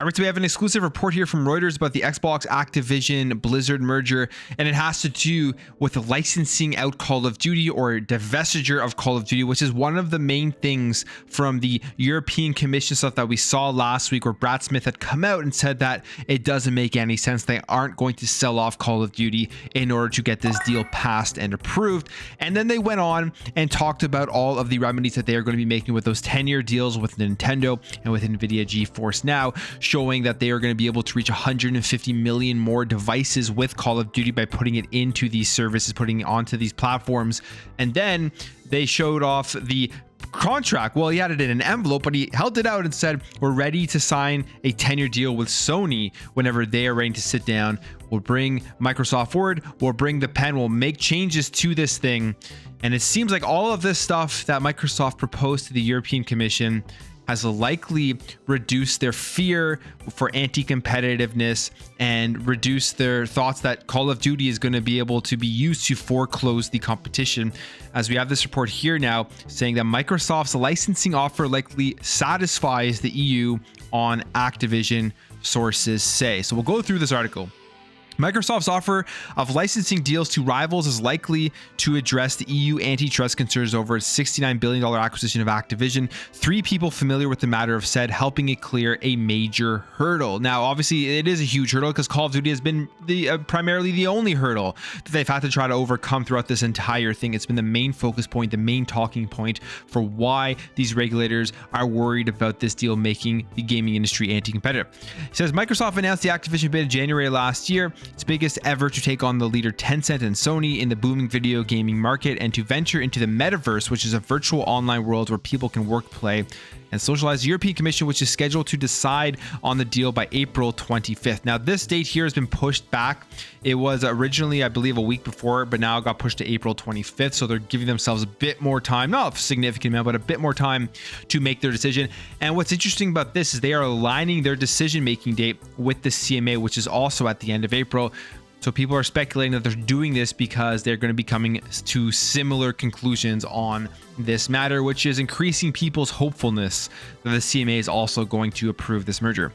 right, so we have an exclusive report here from Reuters about the Xbox Activision Blizzard merger, and it has to do with licensing out Call of Duty or divestiture of Call of Duty, which is one of the main things from the European Commission stuff that we saw last week, where Brad Smith had come out and said that it doesn't make any sense. They aren't going to sell off Call of Duty in order to get this deal passed and approved. And then they went on and talked about all of the remedies that they are going to be making with those 10-year deals with Nintendo and with Nvidia GeForce Now, showing that they are going to be able to reach 150 million more devices with Call of Duty by putting it into these services, putting it onto these platforms. And then they showed off the contract. Well, he had it in an envelope, but he held it out and said, we're ready to sign a 10-year deal with Sony whenever they are ready to sit down. We'll bring Microsoft forward, we'll bring the pen, we'll make changes to this thing. And it seems like all of this stuff that Microsoft proposed to the European Commission has likely reduced their fear for anti-competitiveness and reduced their thoughts that Call of Duty is going to be able to be used to foreclose the competition. As we have this report here now saying that Microsoft's licensing offer likely satisfies the EU on Activision, sources say. So we'll go through this article. Microsoft's offer of licensing deals to rivals is likely to address the EU antitrust concerns over its $69 billion acquisition of Activision. Three people familiar with the matter have said, helping it clear a major hurdle. Now, obviously, it is a huge hurdle because Call of Duty has been primarily the only hurdle that they've had to try to overcome throughout this entire thing. It's been the main focus point, the main talking point for why these regulators are worried about this deal making the gaming industry anti-competitive. It says Microsoft announced the Activision bid in January last year, its biggest ever to take on the leader Tencent and Sony in the booming video gaming market and to venture into the metaverse, which is a virtual online world where people can work, play, and socialize. The European Commission, which is scheduled to decide on the deal by April 25th. Now, this date here has been pushed back. It was originally, I believe, a week before, but now it got pushed to April 25th. So they're giving themselves a bit more time, not a significant amount, but a bit more time to make their decision. And what's interesting about this is they are aligning their decision-making date with the CMA, which is also at the end of April. So people are speculating that they're doing this because they're going to be coming to similar conclusions on this matter, which is increasing people's hopefulness that the CMA is also going to approve this merger.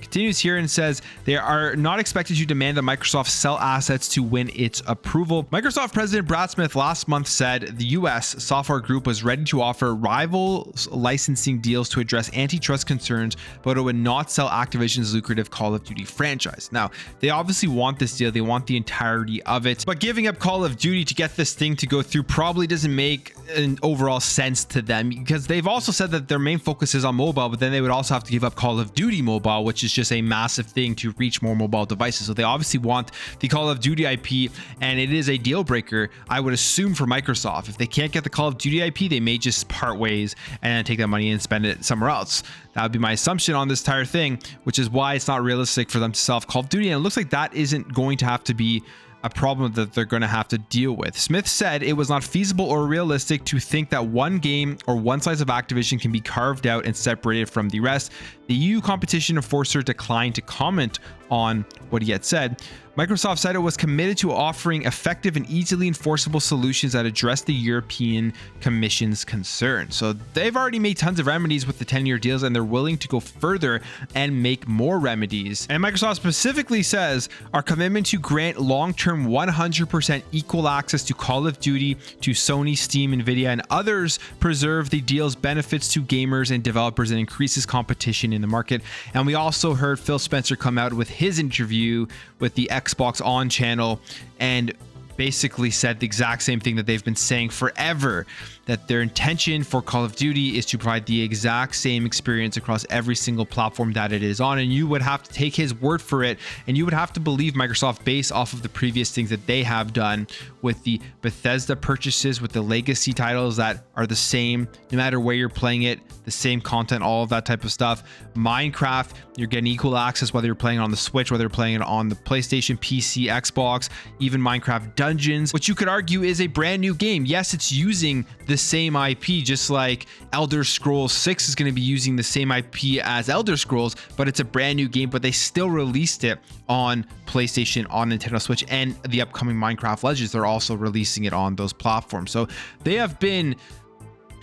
Continues here and says they are not expected to demand that Microsoft sell assets to win its approval. Microsoft President Brad Smith last month said the US software group was ready to offer rival licensing deals to address antitrust concerns, but it would not sell Activision's lucrative Call of Duty franchise. Now, they obviously want this deal. They want the entirety of it, but giving up Call of Duty to get this thing to go through probably doesn't make an overall sense to them, because they've also said that their main focus is on mobile, but then they would also have to give up Call of Duty Mobile, which is just a massive thing to reach more mobile devices. So they obviously want the Call of Duty IP, and it is a deal breaker, I would assume, for Microsoft. If they can't get the Call of Duty IP, they may just part ways and take that money and spend it somewhere else. That would be my assumption on this entire thing, which is why it's not realistic for them to sell Call of Duty, and it looks like that isn't going to have to be a problem that they're going to have to deal with. Smith said it was not feasible or realistic to think that one game or one slice of Activision can be carved out and separated from the rest. The EU competition enforcer declined to comment on what he had said. Microsoft said it was committed to offering effective and easily enforceable solutions that address the European Commission's concerns. So they've already made tons of remedies with the 10-year deals, and they're willing to go further and make more remedies. And Microsoft specifically says our commitment to grant long-term 100% equal access to Call of Duty to Sony, Steam, Nvidia, and others preserve the deal's benefits to gamers and developers and increases competition in the market. And we also heard Phil Spencer come out with his interview with the Xbox On channel and basically said the exact same thing that they've been saying forever, that their intention for Call of Duty is to provide the exact same experience across every single platform that it is on. And you would have to take his word for it, and you would have to believe Microsoft based off of the previous things that they have done with the Bethesda purchases, with the legacy titles that are the same no matter where you're playing it, the same content, all of that type of stuff. Minecraft, you're getting equal access whether you're playing it on the Switch, whether you're playing it on the PlayStation, PC, Xbox, even Minecraft Dungeons, which you could argue is a brand new game. Yes, it's using the same IP, just like Elder Scrolls 6 is going to be using the same IP as Elder Scrolls, but it's a brand new game. But they still released it on PlayStation, on Nintendo Switch, and the upcoming Minecraft Legends, they're also releasing it on those platforms. So they have been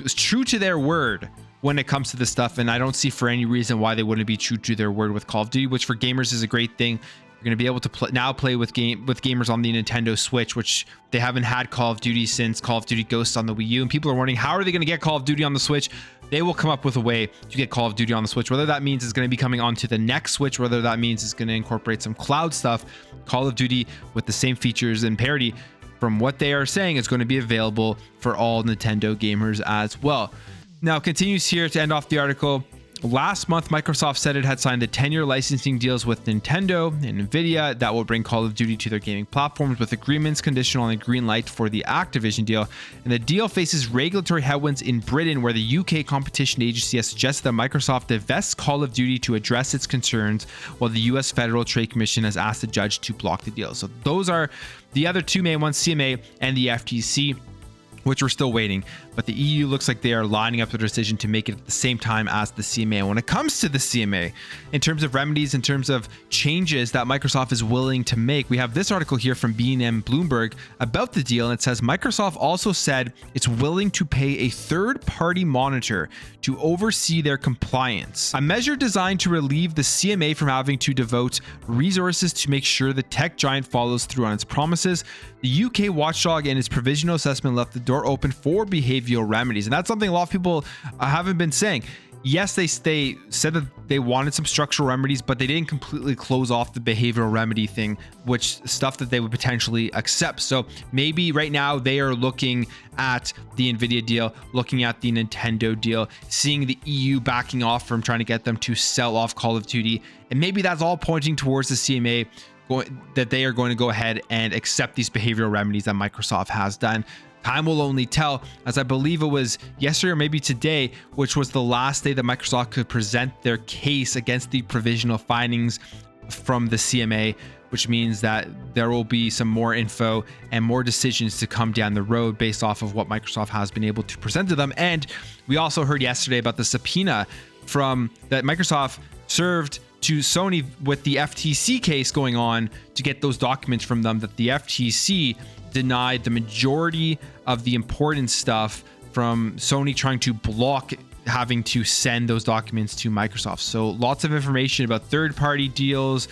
true to their word when it comes to this stuff, and I don't see for any reason why they wouldn't be true to their word with Call of Duty, which for gamers is a great thing. You're going to be able to play with gamers on the Nintendo Switch, which they haven't had Call of Duty since Call of Duty Ghosts on the Wii U, and people are wondering, how are they going to get Call of Duty on the Switch? They will come up with a way to get Call of Duty on the Switch, whether that means it's going to be coming onto the next Switch, whether that means it's going to incorporate some cloud stuff. Call of Duty with the same features and parity, from what they are saying, is going to be available for all Nintendo gamers as well. Now, it continues here to end off the article. Last month, Microsoft said it had signed the 10-year licensing deals with Nintendo and Nvidia that will bring Call of Duty to their gaming platforms, with agreements conditional on a green light for the Activision deal. And the deal faces regulatory headwinds in Britain, where the UK competition agency has suggested that Microsoft divest Call of Duty to address its concerns, while the US Federal Trade Commission has asked the judge to block the deal. So those are the other two main ones, CMA and the FTC, which we're still waiting, but the EU looks like they are lining up their decision to make it at the same time as the CMA. And when it comes to the CMA, in terms of remedies, in terms of changes that Microsoft is willing to make, we have this article here from B&M Bloomberg about the deal, and it says Microsoft also said it's willing to pay a third-party monitor to oversee their compliance, a measure designed to relieve the CMA from having to devote resources to make sure the tech giant follows through on its promises. The UK watchdog in its provisional assessment left the door open for behavioral remedies, and that's something a lot of people haven't been saying. Yes, they said that they wanted some structural remedies, but they didn't completely close off the behavioral remedy thing, which stuff that they would potentially accept. So maybe right now they are looking at the Nvidia deal, looking at the Nintendo deal, seeing the EU backing off from trying to get them to sell off Call of Duty, and maybe that's all pointing towards the CMA, that they are going to go ahead and accept these behavioral remedies that Microsoft has done. Time will only tell, as I believe it was yesterday or maybe today, which was the last day that Microsoft could present their case against the provisional findings from the CMA, which means that there will be some more info and more decisions to come down the road based off of what Microsoft has been able to present to them. And we also heard yesterday about the subpoena that Microsoft served to Sony with the FTC case going on to get those documents from them, that the FTC denied the majority of the important stuff from Sony, trying to block having to send those documents to Microsoft. So lots of information about third-party deals,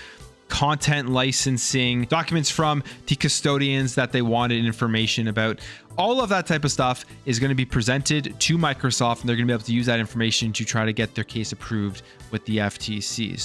content licensing, documents from the custodians that they wanted information about. All of that type of stuff is going to be presented to Microsoft, and they're going to be able to use that information to try to get their case approved with the FTC.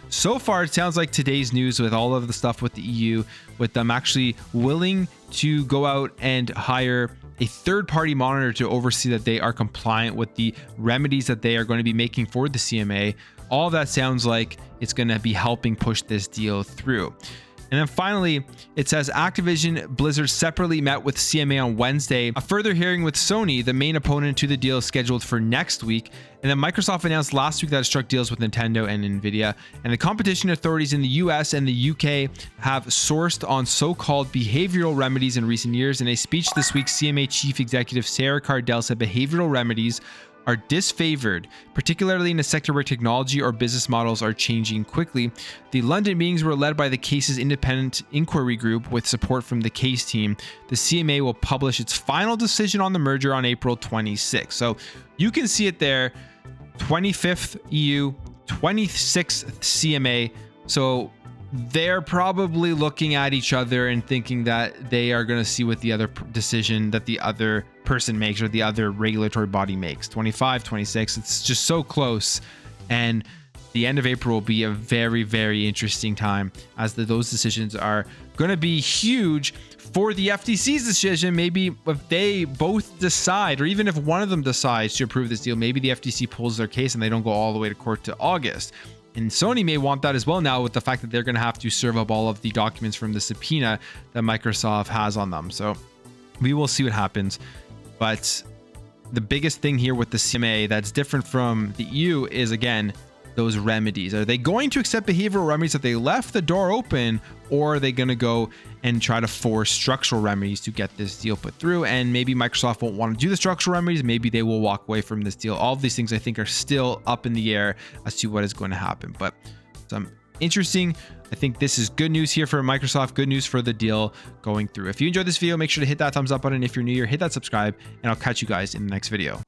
So far, it sounds like today's news with all of the stuff with the EU, with them actually willing to go out and hire a third-party monitor to oversee that they are compliant with the remedies that they are going to be making for the CMA. All of that sounds like it's going to be helping push this deal through. And then finally, it says Activision Blizzard separately met with CMA on Wednesday. A further hearing with Sony, the main opponent to the deal, is scheduled for next week. And then Microsoft announced last week that it struck deals with Nintendo and Nvidia. And the competition authorities in the US and the UK have sourced on so-called behavioral remedies in recent years. In a speech this week, CMA Chief Executive Sarah Cardell said behavioral remedies are disfavored, particularly in a sector where technology or business models are changing quickly. The London meetings were led by the case's independent inquiry group with support from the case team. The CMA will publish its final decision on the merger on April 26th. So you can see it there, 25th EU, 26th CMA. So they're probably looking at each other and thinking that they are going to see what the other decision that the other person makes, or the other regulatory body makes. 25, 26, it's just so close. And the end of April will be a very, very interesting time, as those decisions are going to be huge for the FTC's decision. Maybe if they both decide, or even if one of them decides to approve this deal, maybe the FTC pulls their case and they don't go all the way to court to August. And Sony may want that as well now, with the fact that they're going to have to serve up all of the documents from the subpoena that Microsoft has on them. So we will see what happens. But the biggest thing here with the CMA that's different from the EU is, again, those remedies. Are they going to accept behavioral remedies that they left the door open, or are they going to go and try to force structural remedies to get this deal put through? And maybe Microsoft won't want to do the structural remedies. Maybe they will walk away from this deal. All of these things, I think, are still up in the air as to what is going to happen. But some interesting. I think this is good news here for Microsoft, good news for the deal going through. If you enjoyed this video, make sure to hit that thumbs up button. If you're new here, hit that subscribe, and I'll catch you guys in the next video.